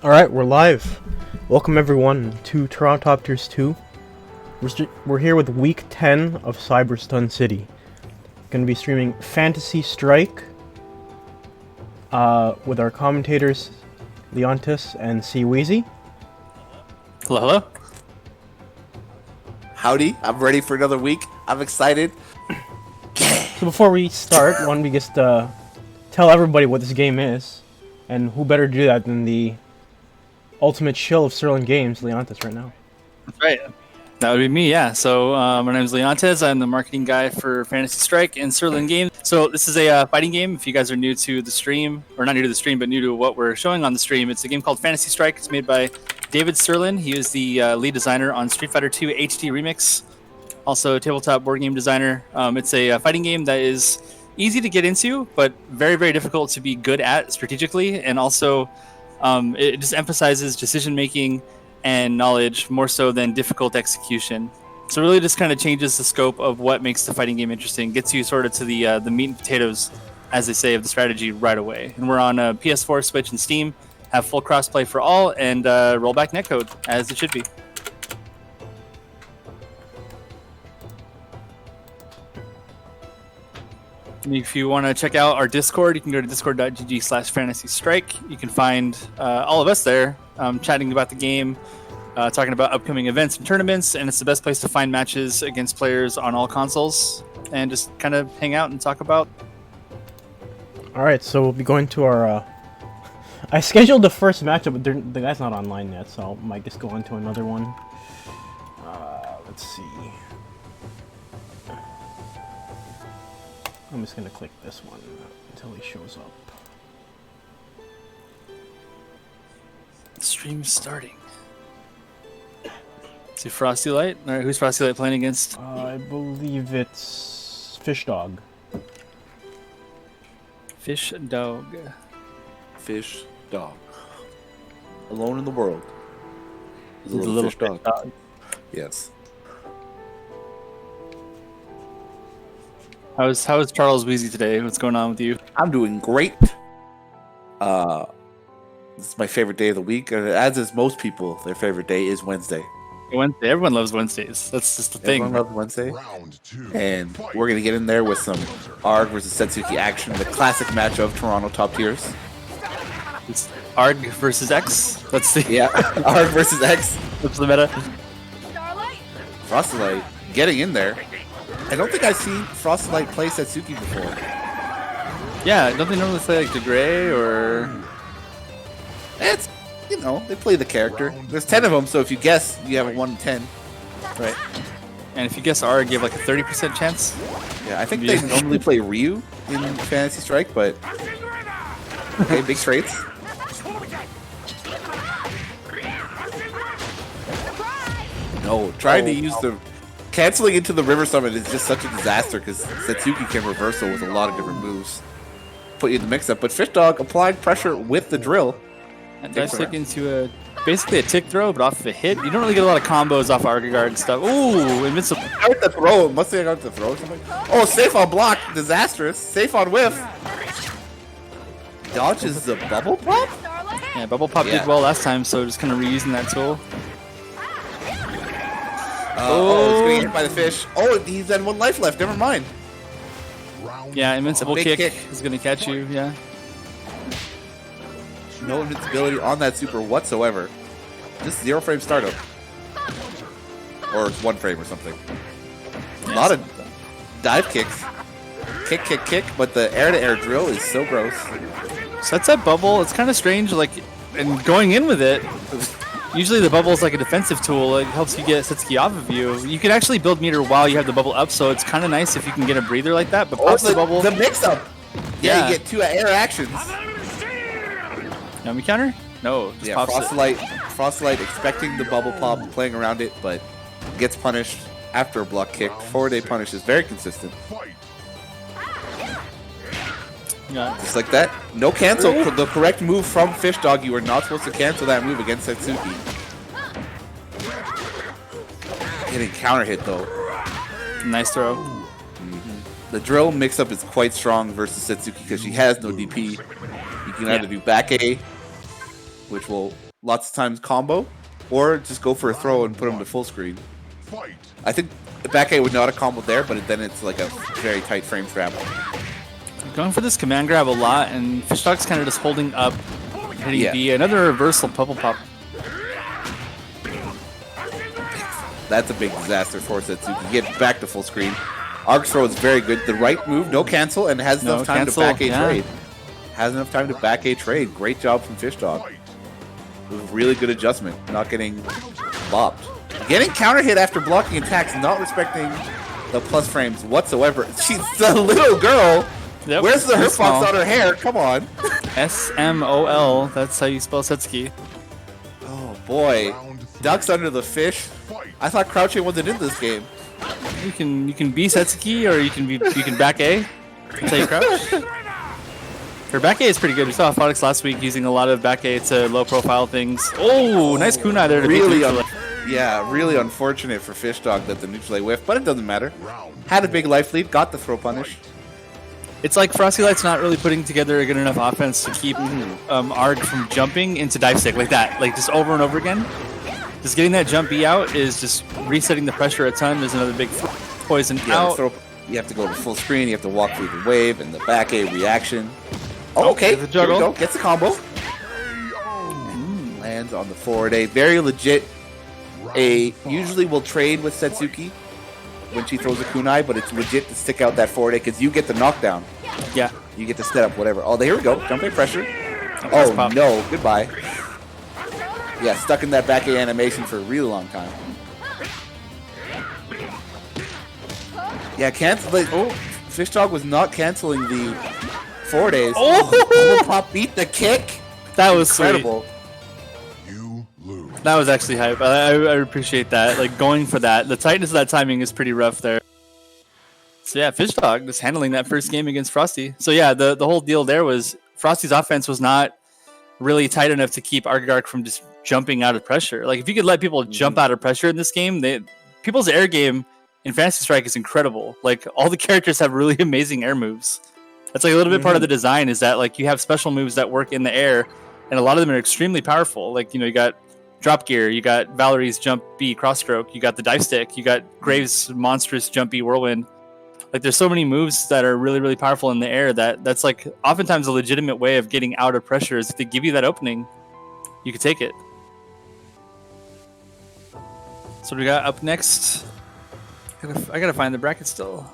Alright, we're live. Welcome everyone to Toronto Top Tiers 2. We're here with week 10 of Cyberstun City. Gonna be streaming Fantasy Strike with our commentators Leontis and C Weezy. Hello, hello. Howdy, I'm ready for another week. I'm excited. So before we start, why don't we just tell everybody what this game is, and who better to do that than the ultimate shill of Sterling Games, Leontis, right now. That's right. That would be me, yeah. So my name is Leontes. I'm the marketing guy for Fantasy Strike and Sterling Games. So this is a fighting game. If you guys are new to the stream, or not new to the stream, but new to what we're showing on the stream, it's a game called Fantasy Strike. It's made by David Sterling. He is the lead designer on Street Fighter 2 HD Remix. Also a tabletop board game designer. It's a fighting game that is easy to get into, but very, very difficult to be good at strategically. And also it just emphasizes decision making and knowledge more so than difficult execution. So really just kind of changes the scope of what makes the fighting game interesting, gets you sort of to the meat and potatoes, as they say, of the strategy right away. And we're on PS4, Switch, and Steam, have full crossplay for all, and rollback netcode, as it should be. If you want to check out our Discord, you can go to discord.gg/fantasystrike. You can find all of us there chatting about the game, talking about upcoming events and tournaments, and it's the best place to find matches against players on all consoles and just kind of hang out and talk about. Alright, so we'll be going to our... I scheduled the first matchup, but the guy's not online yet, so I might just go on to another one. Let's see... I'm just gonna click this one until he shows up. Stream starting. See Frosty Light? All right, who's Frosty Light playing against? I believe it's Fish Dog. Fish Dog. Fish dog. Alone in the world. He's a little fish dog. Yes. How is Charles Weezy today? What's going on with you? I'm doing great. This is my favorite day of the week, as is most people. Their favorite day is Wednesday. Wednesday. Everyone loves Wednesdays. That's just the thing. Everyone loves Wednesday. And we're gonna get in there with some ARG versus Setsuki action, the classic match of Toronto Top Tiers. It's ARG versus X. That's the ARG versus X. That's the meta. Frosty Light getting in there. I don't think I've seen Frosty Light play Setsuki before. Yeah, don't they normally play like Degray or? It's, they play the character. There's 10 of them, so if you guess, you have a 1 in 10. Right. And if you guess ARG, you have like a 30% chance. Yeah, I think they normally play Ryu in Fantasy Strike, but okay, big traits. No, trying to use the canceling into the River Summon is just such a disaster because Setsuki can reversal with a lot of different moves. Put you in the mix-up, but Fish Dog applied pressure with the drill. And dive stick into basically a tick throw, but off of a hit. You don't really get a lot of combos off Arga Guard and stuff. Ooh, invincible. I got the throw. Must say I got the throw or something. Oh, safe on block. Disastrous. Safe on whiff. Dodges the bubble pop? Yeah, bubble pop did well last time, so just kind of reusing that tool. He's getting hit by the fish. Oh, he's had 1 life left. Never mind. Yeah, invincible Big kick is going to catch you, yeah. No invincibility on that super whatsoever. Just 0 frame startup. Or it's 1 frame or something. A lot of dive kicks. Kick, kick, kick, but the air-to-air drill is so gross. Sets up bubble. It's kind of strange, like, and going in with it. Usually the bubble is like a defensive tool. It helps you get Setsuki off of you. You can actually build meter while you have the bubble up, so it's kind of nice if you can get a breather like that. But pops the bubble. The mix-up. Yeah, you get 2 air actions. Yummy counter? No, just pops Frosty Light expecting the bubble pop, playing around it, but gets punished after a block kick. Forward A punish is very consistent. Yeah. Just like that. No cancel. The correct move from Fish Dog. You are not supposed to cancel that move against Setsuki. Getting counter hit though. Nice throw. The drill mix-up is quite strong versus Setsuki because she has no DP. You can either do back A which will lots of times combo, or just go for a throw and put him to full screen. I think the back A would not have comboed there, but then it's like a very tight frame trap. Going for this command grab a lot, and Fish Dog's kind of just holding up, hitting Yeah. B. Another reversal Pubble Pop. That's a big disaster for Setsuki. Get back to full screen. Arc throw is very good. The right move, no cancel, and has enough time to back A trade. Has enough time to back A trade. Great job from Fish Dog. It was a really good adjustment, not getting bopped. Getting counter hit after blocking attacks, not respecting the plus frames whatsoever. She's a little girl. Yep. Where's the hurt box on her hair? Come on. SMOL. That's how you spell Setsuki. Oh boy. Ducks under the fish. I thought crouching wasn't in this game. You can be Setsuki, or you can back A. That's how you crouch. Her back A is pretty good. We saw Phonics last week using a lot of back A to low profile things. Oh, nice kunai there to Really, really unfortunate for Fish Dog that the neutral A whiffed, but it doesn't matter. Had a big life lead, got the throw punish. It's like Frosty Light's not really putting together a good enough offense to keep Arg from jumping into dive stick like that, like just over and over again. Just getting that jump B out is just resetting the pressure a ton. There's another big poison out. You have to go to full screen. You have to walk through the wave and the back A reaction. Oh, okay, the juggle. Here we go. Gets the combo. Lands on the forward A. Very legit. A usually will trade with Setsuki when she throws a kunai, but it's legit to stick out that forward A because you get the knockdown. Yeah. You get to set up whatever. Oh, here we go. Jump A pressure. Oh, no. Goodbye. Yeah, stuck in that back A animation for a really long time. Yeah, Fish Dog was not canceling the forward A's. Oh, Pop beat the kick. That was incredible. That was actually hype. I appreciate that. Like going for that. The tightness of that timing is pretty rough there. So yeah, Fish Dog just handling that first game against Frosty. So yeah, the whole deal there was Frosty's offense was not really tight enough to keep Argark from just jumping out of pressure. Like if you could let people jump out of pressure in this game, people's air game in Fantasy Strike is incredible. Like all the characters have really amazing air moves. That's like a little bit part of the design is that like you have special moves that work in the air, and a lot of them are extremely powerful. Like you got drop gear, you got Valerie's jump B cross stroke, you got the dive stick, you got Graves' monstrous jump B whirlwind. Like there's so many moves that are really, really powerful in the air that's like oftentimes a legitimate way of getting out of pressure is if they give you that opening, you could take it. So we got up next. I gotta find the bracket still.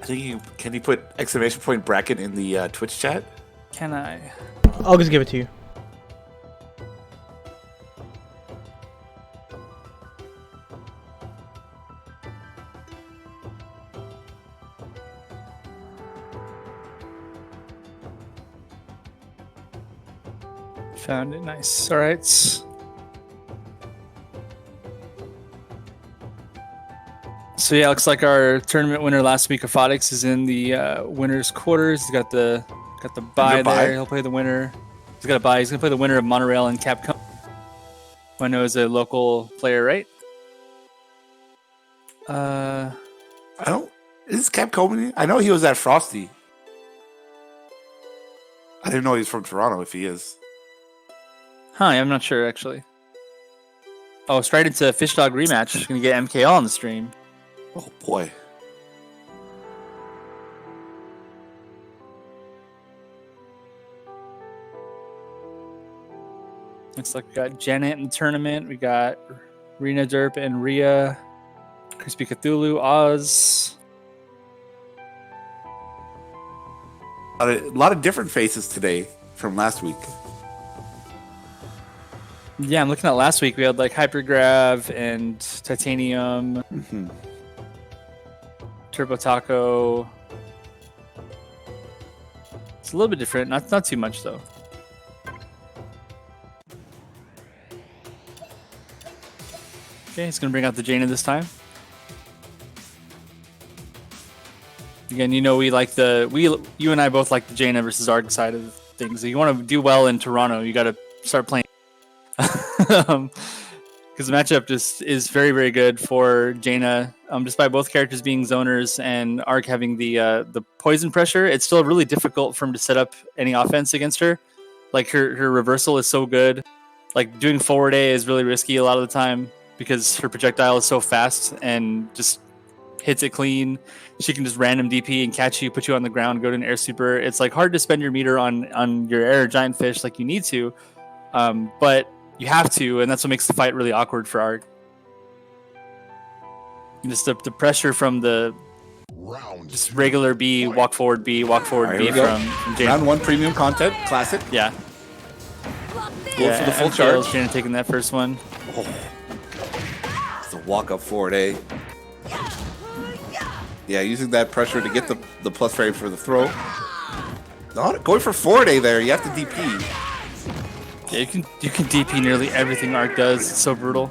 I think can you put exclamation point bracket in the Twitch chat? Can I? I'll just give it to you. Found it. Nice. All right. So yeah, looks like our tournament winner last week of Phonics is in the winners quarters. He's got the bye there. He'll play the winner. He's got a bye. He's gonna play the winner of Monorail and Capcom. Who I know is a local player, right? I don't. Is Capcom? I know he was at Frosty. I didn't know he was from Toronto. If he is. Huh, I'm not sure actually. Oh, straight into Fish Dog rematch. Gonna get MKL on the stream. Oh boy. Looks like we got Janet in the tournament. We got Rena Derp and Rhea. Crispy Cthulhu, Oz. A lot of different faces today from last week. Yeah, I'm looking at last week. We had like Hypergrav and Titanium, Turbo Taco. It's a little bit different. Not too much though. Okay, he's gonna bring out the Jaina this time. Again, we like you and I both like the Jaina versus Arg side of things. If you want to do well in Toronto, you got to start playing. because the matchup just is very, very good for Jaina. Despite both characters being zoners and Ark having the poison pressure, it's still really difficult for him to set up any offense against her. Like her reversal is so good. Like doing forward A is really risky a lot of the time because her projectile is so fast and just hits it clean. She can just random DP and catch you, put you on the ground, go to an air super. It's like hard to spend your meter on your air giant fish like you need to, but you have to, and that's what makes the fight really awkward for Ark. Just the pressure from the just regular B, walk forward B, walk forward Right, B from Jaina. Round 1 premium content, classic. Yeah. Go for the full charge. Jaina taking that first one. It's a walk up forward A. Yeah, using that pressure to get the plus frame for the throw. Not going for forward A there. You have to DP. Yeah, you can DP nearly everything Ark does. It's so brutal.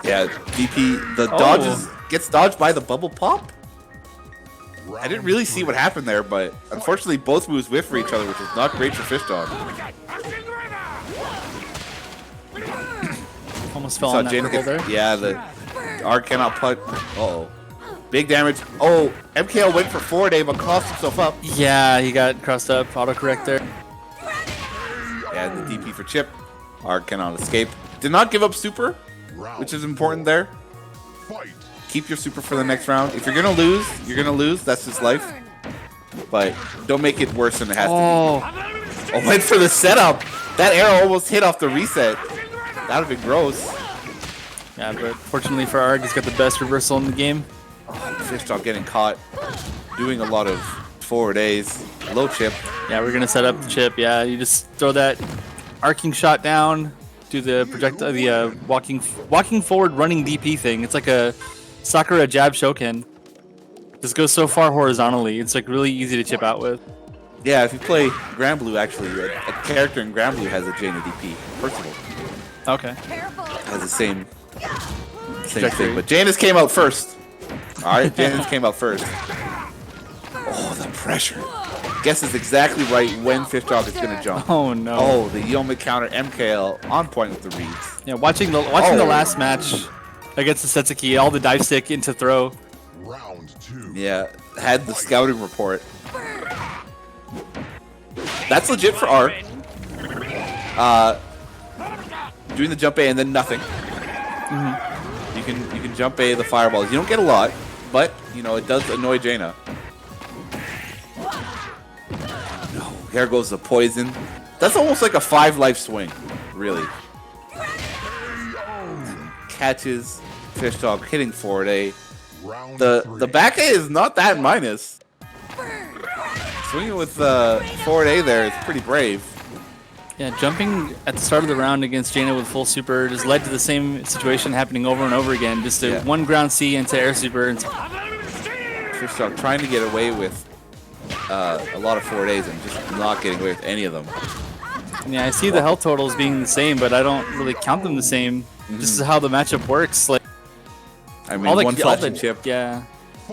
Yeah, DP. The dodges gets dodged by the bubble pop. I didn't really see what happened there, but unfortunately both moves whiff for each other, which is not great for Fish Dog. Almost fell on that purple there. Yeah, the Ark cannot putt. Uh-oh. Big damage. Oh, MKL went for forward A, but crossed himself up. Yeah, he got crossed up. Autocorrect there. Yeah, the DP for Chip. Ark cannot escape. Did not give up super, which is important there. Keep your super for the next round. If you're gonna lose, you're gonna lose. That's just life. But don't make it worse than it has to be. Oh, went for the setup. That arrow almost hit off the reset. That would have been gross. Yeah, but fortunately for Ark, he's got the best reversal in the game. Oh, Fish Dog getting caught. Doing a lot of forward A's. Low chip. Yeah, we're gonna set up the chip. Yeah, you just throw that arcing shot down, do the projectile, the walking forward running DP thing. It's like a Sakura jab shoken. This goes so far horizontally. It's like really easy to chip out with. Yeah, if you play Grand Blue, actually, a character in Grand Blue has a Jaina DP. Percival Okay. has the same thing. But Jaina's came out first. All right, Jaina's came out first. Oh, the pressure. Guesses exactly right when Fish Dog is gonna jump. Oh no. Oh, the Yomic counter MKL on point with the reads. Yeah, watching the last match against the Setsuki, all the dive stick into throw. Round 2. Yeah, had the scouting report. That's legit for Ark. Doing the jump A and then nothing. You can jump A the fireballs. You don't get a lot, but you know it does annoy Jaina. No, here goes the poison. That's almost like a 5-life swing, really. Catches Fish Dog hitting forward A. The back A is not that minus. Swinging with forward A there is pretty brave. Yeah, jumping at the start of the round against Jaina with full super just led to the same situation happening over and over again. Just a one ground C into air super. And Fish Dog trying to get away with a lot of forward A's and just not getting away with any of them. yeah, I see the health totals being the same, but I don't really count them the same. This is how the matchup works. Like I mean, one flashing chip, yeah.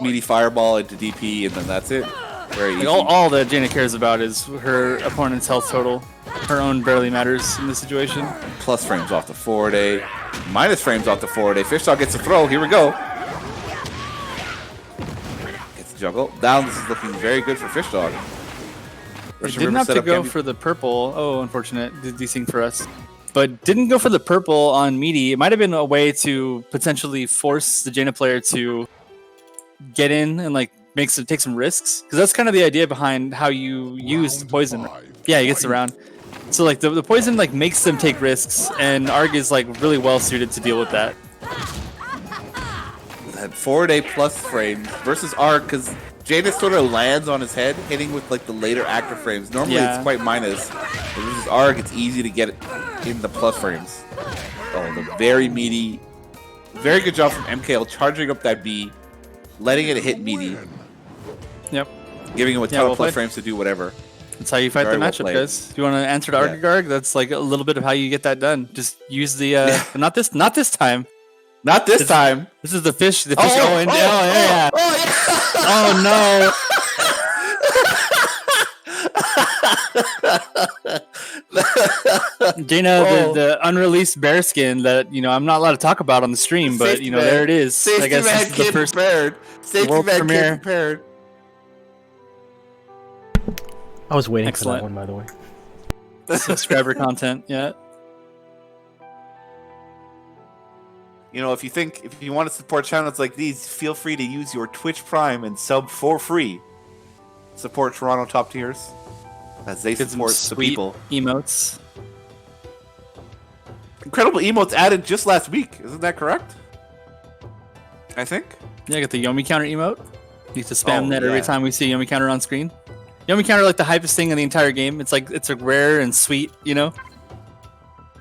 meaty fireball into DP, and then that's it. Very easy. Like all that Jaina cares about is her opponent's health total. Her own barely matters in this situation. Plus frames off the forward A, minus frames off the forward A. Fish Dog gets a throw. Here we go. Gets the juggle. Down. This is looking very good for Fish Dog. Didn't have to go for the purple. Oh, unfortunate desync for us. But didn't go for the purple on Meaty. It might have been a way to potentially force the Jaina player to get in and like take some risks, because that's kind of the idea behind how you use the poison. Yeah, he gets around. So like the poison like makes them take risks, and Arg is like really well suited to deal with that. That forward A plus frame versus Arg, because Jaina sort of lands on his head, hitting with like the later active frames. Normally it's quite minus. But versus Arg, it's easy to get it in the plus frames. Oh, the very meaty, very good job from MKL charging up that B, letting it hit meaty. Yep. Giving him a ton of plus frames to do whatever. That's how you fight the matchup, guys. Do you want to answer to Argagarg? That's like a little bit of how you get that done. Just use the not this time. Not this time. This is the fish. The fish going down. Yeah. Oh no. Jaina, Oh. the unreleased bear skin that I'm not allowed to talk about on the stream, but Safety man. there it is. Safety I guess man this is the came first prepared. Safety world man premiere. came prepared. I was waiting Excellent. for that one, by the way. subscriber content. Yeah. You know, if you want to support channels like these, feel free to use your Twitch Prime and sub for free. Support Toronto top tiers as they Get some support the sweet people. emotes. Incredible emotes added just last week. Isn't that correct? I think. Yeah, I got the Yomi counter emote. Need to spam Oh, that every yeah. time we see a Yomi counter on screen. Yomi counter like the hypest thing in the entire game. It's like it's a rare and sweet,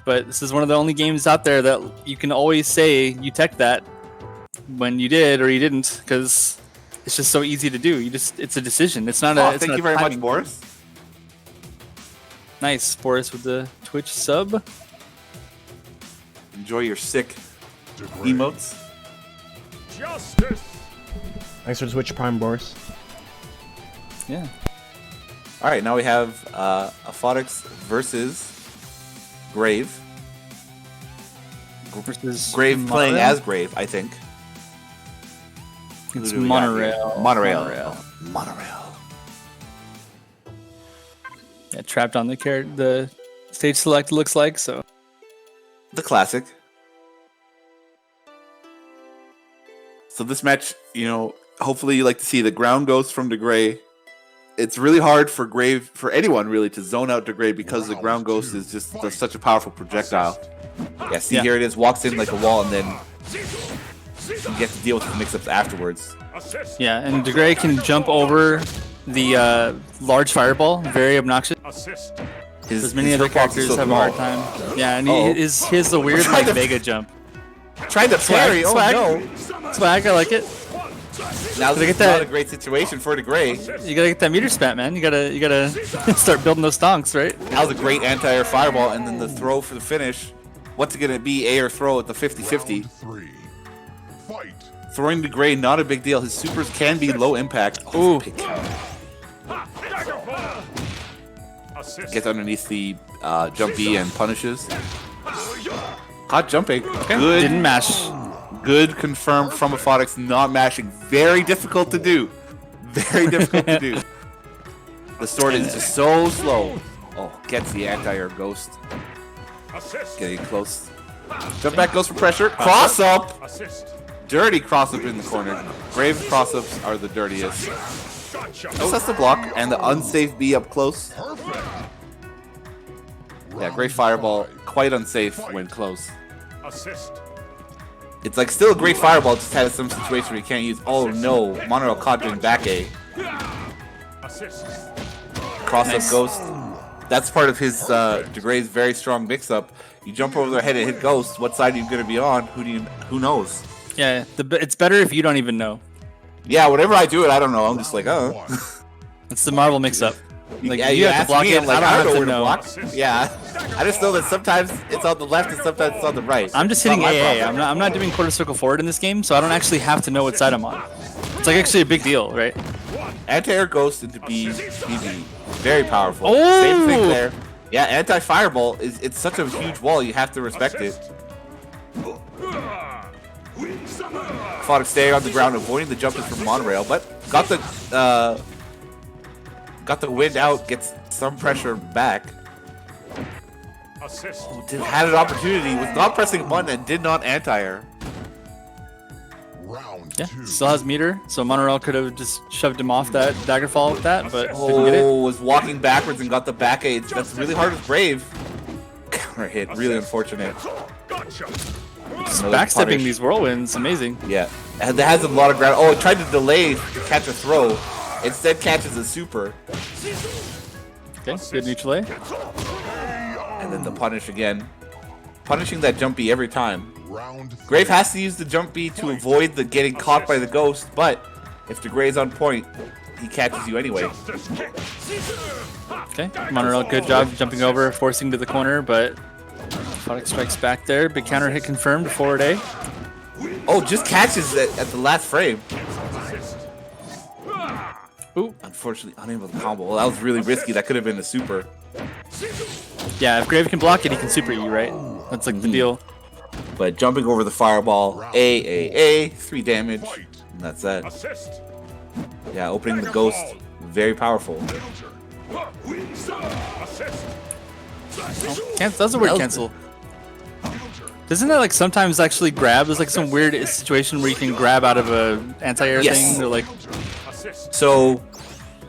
But this is one of the only games out there that you can always say you tech that when you did or you didn't, because it's just so easy to do. It's a decision. It's not a. It's Thank not you a very much, timing. Boris. Nice, Boris with the Twitch sub. Enjoy your sick emotes. Justice. Thanks for the Switch Prime, Boris. Yeah. All right, now we have Aphotics versus Grave. Versus Grave playing Monorail? as Grave, I think. It's Who do we got here? Monorail. Monorail. Yeah, trapped on the stage select looks like so. The classic. So this match, hopefully you like to see the ground ghost from DeGray. It's really hard for Grave, for anyone really, to zone out DeGray because the ground ghost is just such a powerful projectile. Yeah, see, Yeah. here it is, walks in like a wall, and then you get to deal with the mix-ups afterwards. Assist. Yeah, and DeGray can jump over the large fireball, very obnoxious. Assist. Because many other characters have a hard time. Yeah, and Uh-oh. he is the weird Tried to- Vega jump. Tried to parry, oh Swag. no! Swag, I like it. Now Gotta this get is that- not a great situation for DeGray. You gotta get that meter spat, man. You gotta start building those stonks, right? That was a great anti-air fireball, and then the throw for the finish. What's it gonna be, air throw at the 50-50? Three. Fight. Throwing DeGray, not a big deal. His supers can be low impact. Ooh. Daggerfall. Assist. Gets underneath the jump B and punishes. Hot jumping. Good. Didn't mash. Good confirmed from Aphotics, not mashing. Very difficult to do. Very difficult to do. The sword is just so slow. Oh, gets the anti-air ghost. Assist. Getting close. Jump back goes for pressure. Cross up. Assist. Dirty cross up in the corner. Grave cross ups are the dirtiest. Gotcha. Just has to block and the unsafe B up close. Yeah, great fireball. Quite unsafe when close. Assist. It's like still a great fireball, just had some situation where you can't use. Oh no, Monorail caught during back A. Assist. Cross Nice. up ghost. That's part of his DeGray's very strong mix up. You jump over their head and hit ghost. What side are you gonna be on? Who knows? Yeah, it's better if you don't even know. Yeah, whenever I do it, I don't know. I'm just like, oh. It's the Marvel mix-up. Like Yeah, you have to ask block me, it. I'm like, I I don't don't know have where to to know. block. Yeah, I just know that sometimes it's on the left and sometimes it's on the right. I'm just It's hitting not my AA. problem. I'm not doing quarter circle forward in this game, so I don't actually have to know what side I'm on. It's like actually a big deal, right? Anti-air ghost into BB. Very powerful. Oh! Same thing there. Yeah, anti-fireball it's such a huge wall, you have to respect it. Fought staying on the ground, avoiding the jumpers from Monorail, but got the wind out, gets some pressure back. Assist. Had an opportunity, was not pressing button and did not anti-air. Round Yeah, two. still has meter, so Monorail could have just shoved him off that daggerfall with that, but didn't get it. Oh, was walking backwards and got the back aid. That's really hard with Brave. Counter hit, really unfortunate. Gotcha. Another Backstepping punish. these whirlwinds, amazing. Yeah, and that has a lot of ground. Oh, it tried to delay to catch a throw. Instead, catches a super, Okay, good neutral A. and then the punish again, punishing that jump B every time. Round three. Grave has to use the jump B to avoid the getting caught by the ghost, but if the Gray's on point, he catches you anyway. Justice kick. Okay, Monorail, good job jumping over, forcing to the corner, but Aphotic strikes back there. Big counter hit confirmed, forward A. Oh, just catches at the last frame. Ooh, Unfortunately, unable to combo. Well, that was really risky. That could have been a super. Yeah, if Grave can block it, he can super you, right? That's like the deal. But jumping over the fireball, A, 3 damage, and that's that. Assist. Yeah, opening the ghost, very powerful. Assist. That's a weird cancel. Doesn't that like sometimes actually grab? There's like some weird situation where you can grab out of a anti-air Yes. thing. Or like, Assist. So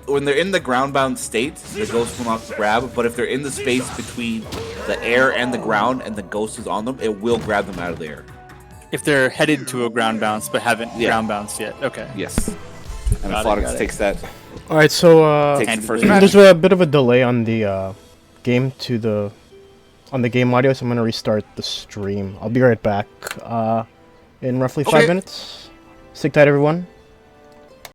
when they're in the ground-bound state, the ghost will not grab, but if they're in the space between the air and the ground and the ghost is on them, it will grab them out of the air. if they're headed to a ground bounce but haven't Yeah. ground bounced yet. Okay. Yes. And Got it, Athletics got it. takes that. All right, so Takes And the first there's match. there's a bit of a delay on the game to the on the game audio, so I'm gonna restart the stream. I'll be right back in roughly 5 Okay. minutes. Stick tight, everyone.